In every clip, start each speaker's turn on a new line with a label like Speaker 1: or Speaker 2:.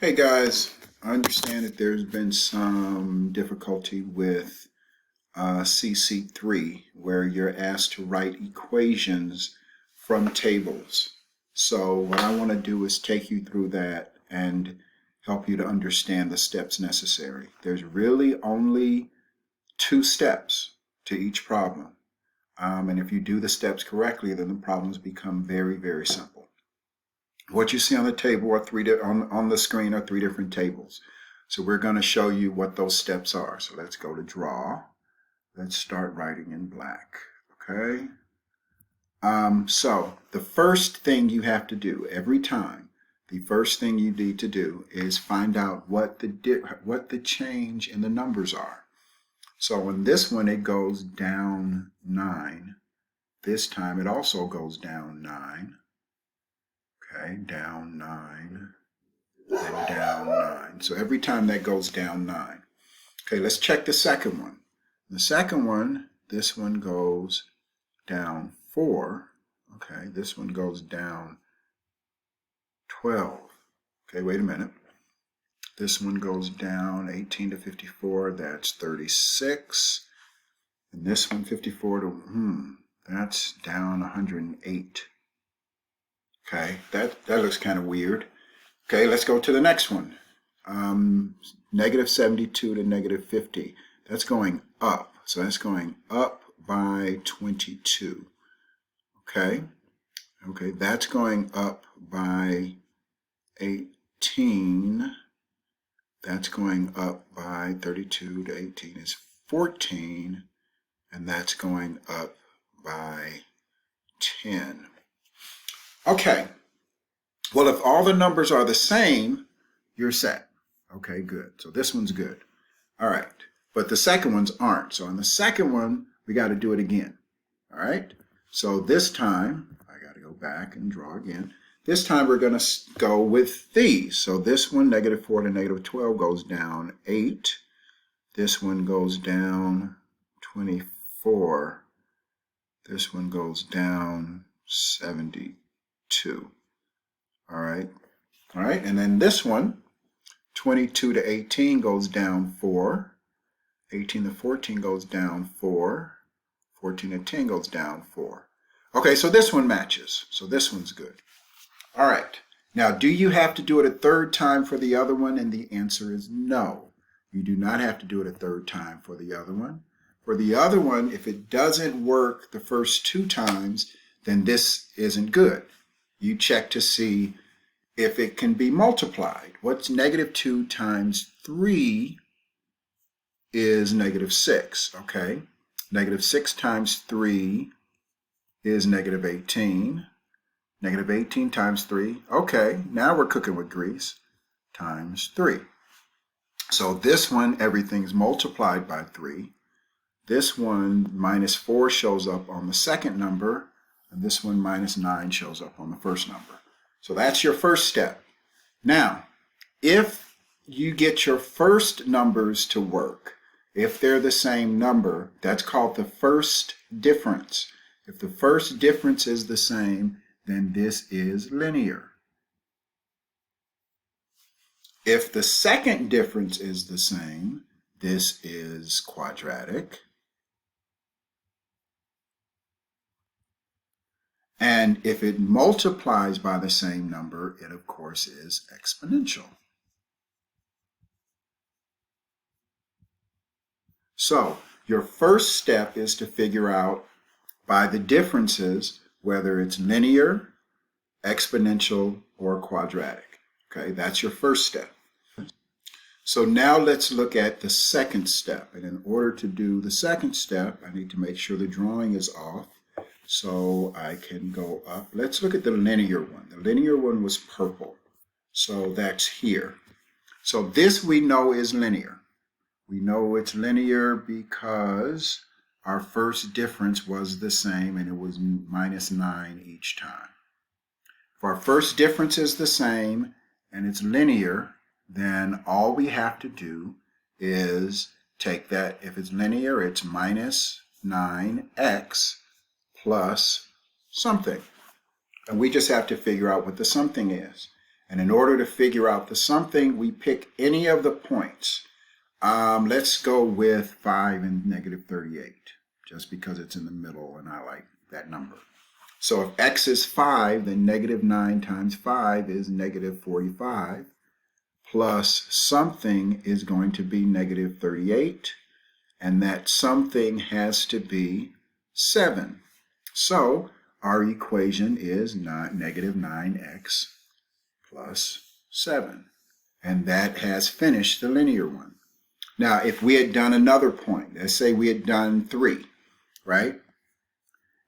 Speaker 1: Hey guys, I understand that there's been some difficulty with CC3 where you're asked to write equations from tables. So what I want to do is take you through that and help you to understand the steps necessary. There's really only 2 steps to each problem. And if you do the steps correctly, then the problems become very, very simple. What you see on the table are on the screen are 3 different tables. So we're going to show you what those steps are. So let's go to draw. Let's start writing in black. Okay. So the first thing you have to do every time, the first thing you need to do is find out what the change in the numbers are. So in this one it goes down 9. This time it also goes down 9. Okay, down 9, then down 9. So every time that goes down 9. Okay, let's check the second one. The second one, this one goes down 4. Okay, this one goes down 12. Okay, wait a minute. This one goes down 18 to 54, that's 36. And this one, 54 to, that's down 108. Okay, that looks kind of weird. Okay, let's go to the next one. Negative 72 to negative 50. That's going up. So that's going up by 22. Okay, that's going up by 18. That's going up by 32 to 18 is 14. And that's going up by 10. Okay, well, if all the numbers are the same, you're set. Okay, good. So this one's good. All right, but the second ones aren't. So on the second one, we got to do it again. All right, so this time, I got to go back and draw again. This time we're going to go with these. So this one, negative 4 to negative 12, goes down 8. This one goes down 24. This one goes down 72. All right, and then this one, 22 to 18 goes down 4. 18 to 14 goes down 4. 14 to 10 goes down 4. Okay, so this one matches. So this one's good. All right, now do you have to do it a third time for the other one? And the answer is no. You do not have to do it a third time for the other one. For the other one, if it doesn't work the first 2 times, then this isn't good. You check to see if it can be multiplied. What's negative 2 times 3 is negative 6, okay? Negative 6 times 3 is negative 18. Negative 18 times 3, okay, now we're cooking with grease, times 3. So this one, everything's multiplied by 3. This one, minus 4 shows up on the second number, and this one, minus 9 shows up on the first number. So that's your first step. Now, if you get your first numbers to work, if they're the same number, that's called the first difference. If the first difference is the same, then this is linear. If the second difference is the same, this is quadratic. And if it multiplies by the same number, it of course is exponential. So your first step is to figure out by the differences whether it's linear, exponential, or quadratic. Okay, that's your first step. So now let's look at the second step. And in order to do the second step, I need to make sure the drawing is off so I can go up. Let's look at the linear one. The linear one was purple. So that's here. So this we know is linear. We know it's linear because our first difference was the same, and it was minus 9 each time. If our first difference is the same and it's linear, then all we have to do is take that. If it's linear, it's minus 9x plus something. And we just have to figure out what the something is. And in order to figure out the something, we pick any of the points. Let's go with 5 and negative 38, just because it's in the middle and I like that number. So if x is 5, then negative 9 times 5 is negative 45, plus something is going to be negative 38, and that something has to be 7. So our equation is negative 9x plus 7. And that has finished the linear one. Now, if we had done another point, let's say we had done 3, right?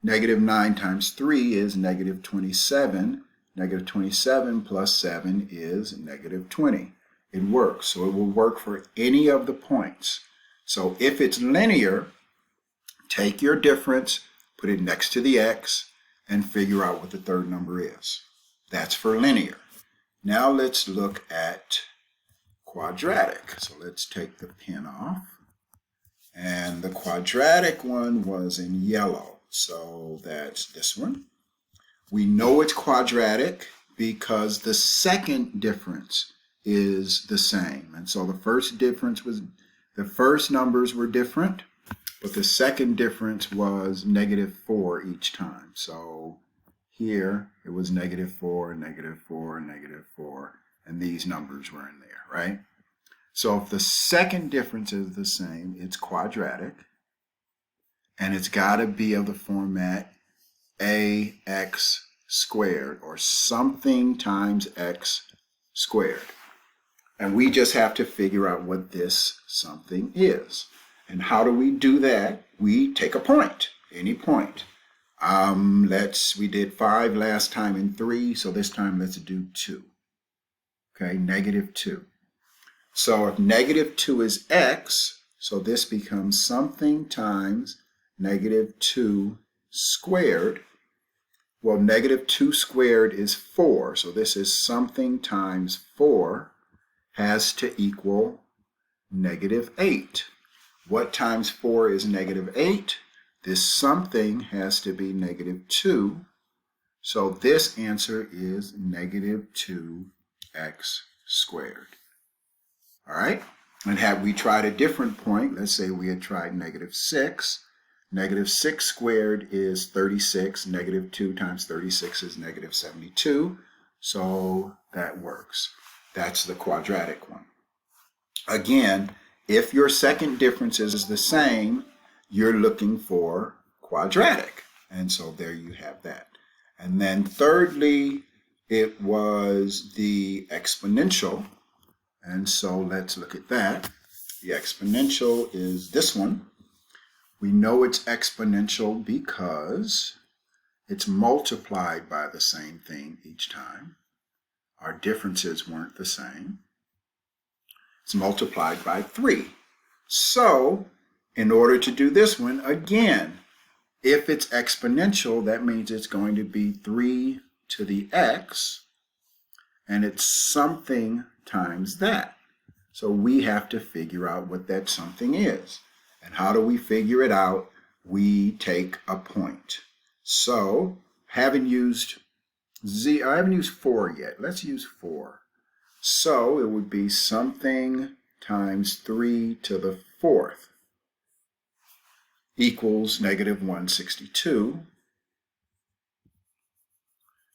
Speaker 1: Negative 9 times 3 is negative 27. Negative 27 plus 7 is negative 20. It works. So it will work for any of the points. So if it's linear, take your difference, put it next to the x, and figure out what the third number is. That's for linear. Now let's look at quadratic. So let's take the pen off. And the quadratic one was in yellow. So that's this one. We know it's quadratic because the second difference is the same. And so the first difference was, the first numbers were different, but the second difference was negative 4 each time. So here it was negative 4, negative 4, negative 4, and these numbers were in there, right? So if the second difference is the same, it's quadratic, and it's got to be of the format ax squared, or something times x squared. And we just have to figure out what this something is. And how do we do that? We take a point, any point. We did 5 last time and 3, so this time let's do 2. Okay, negative 2. So if negative 2 is x, so this becomes something times negative 2 squared. Well, negative 2 squared is 4, so this is something times 4 has to equal negative 8. What times 4 is negative 8? This something has to be negative 2, so this answer is negative 2x squared. All right, and had we tried a different point, let's say we had tried negative 6. Negative 6 squared is 36. Negative 2 times 36 is negative 72. So that works. That's the quadratic one. Again, if your second difference is the same, you're looking for quadratic. And so there you have that. And then thirdly, it was the exponential. And so let's look at that. The exponential is this one. We know it's exponential because it's multiplied by the same thing each time. Our differences weren't the same. It's multiplied by 3. So in order to do this one, again, if it's exponential, that means it's going to be 3 to the x, and it's something times that. So we have to figure out what that something is. And how do we figure it out? We take a point. So I haven't used 4 yet. Let's use 4. So it would be something times 3 to the 4th equals negative 162.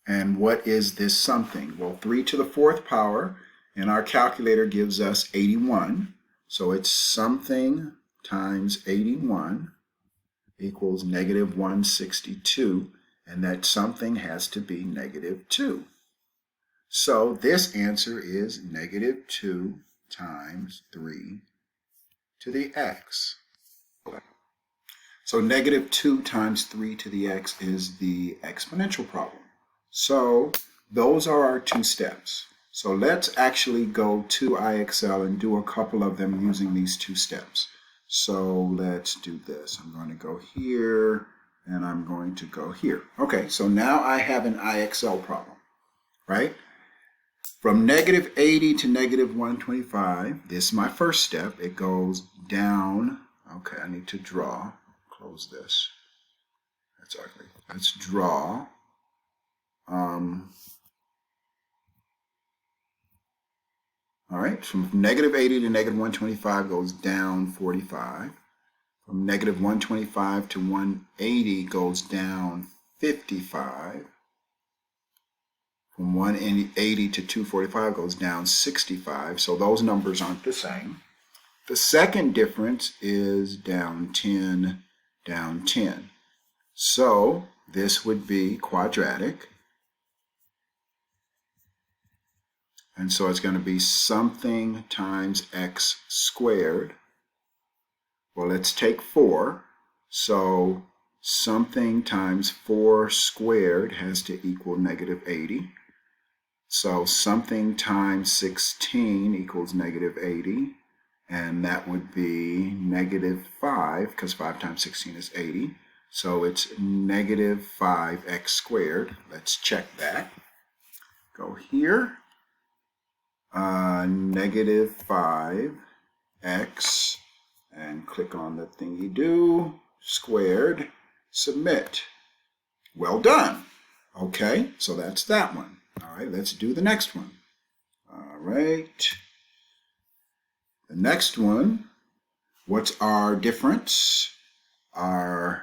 Speaker 1: And what is this something? Well, 3 to the 4th power, and our calculator gives us 81. So it's something times 81 equals negative 162, and that something has to be negative 2. So this answer is negative 2 times 3 to the x. So negative 2 times 3 to the x is the exponential problem. So those are our 2 steps. So let's actually go to IXL and do a couple of them using these 2 steps. So let's do this. I'm going to go here, and I'm going to go here. Okay, so now I have an IXL problem, right? From negative 80 to negative 125, this is my first step. It goes down. Okay, I need to draw. Close this. That's ugly. Let's draw. All right, from negative 80 to negative 125 goes down 45. From negative 125 to 180 goes down 55. From 180 to 245 goes down 65. So those numbers aren't the same. The second difference is down 10, down 10. So this would be quadratic. And so it's going to be something times x squared. Well, let's take 4. So something times 4 squared has to equal negative 80. So something times 16 equals negative 80. And that would be negative 5, because 5 times 16 is 80. So it's negative 5x squared. Let's check that. Go here. Negative 5x, and click on the thingy do, squared, submit. Well done. Okay, so that's that one. All right, let's do the next one. All right. The next one, what's our difference? I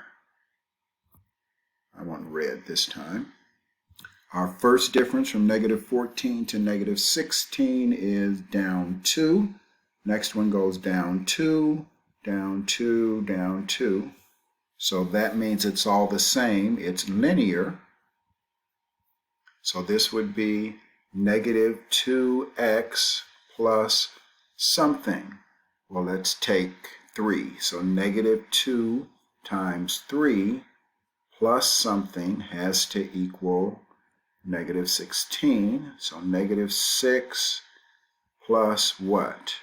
Speaker 1: want red this time. Our first difference from negative 14 to negative 16 is down 2. Next one goes down 2, down 2, down 2. So that means it's all the same. It's linear. So this would be negative 2x plus something. Well, let's take 3. So negative 2 times 3 plus something has to equal negative 16. So negative 6 plus what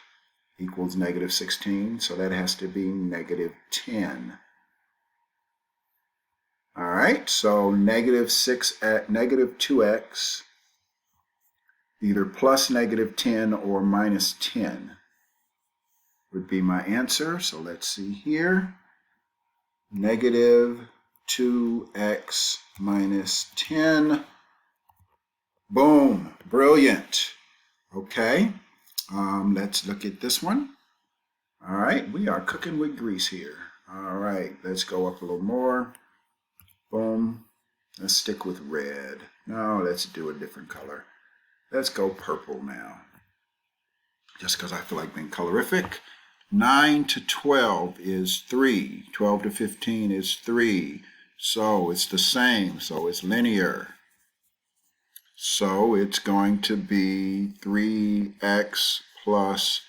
Speaker 1: equals negative 16? So that has to be negative 10. All right, so negative 2x, either plus negative 10 or minus 10 would be my answer. So let's see here. Negative 2x minus 10. Boom, brilliant. Okay, let's look at this one. All right, we are cooking with grease here. All right, let's go up a little more. Boom, let's stick with red. No, let's do a different color. Let's go purple now, just because I feel like being colorific. 9 to 12 is 3. 12 to 15 is 3. So it's the same, so it's linear. So it's going to be 3x plus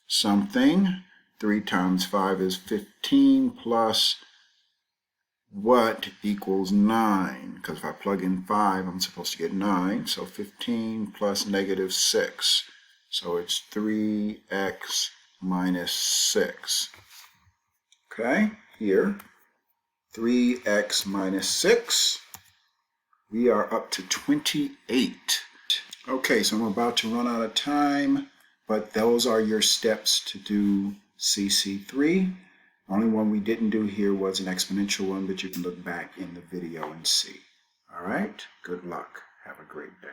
Speaker 1: something. 3 times 5 is 15 plus what equals 9? Because if I plug in 5, I'm supposed to get 9. So 15 plus negative 6. So it's 3x minus 6. Okay, here. 3x minus 6. We are up to 28. Okay, so I'm about to run out of time, but those are your steps to do CC3. Only one we didn't do here was an exponential one, but you can look back in the video and see. All right, good luck. Have a great day.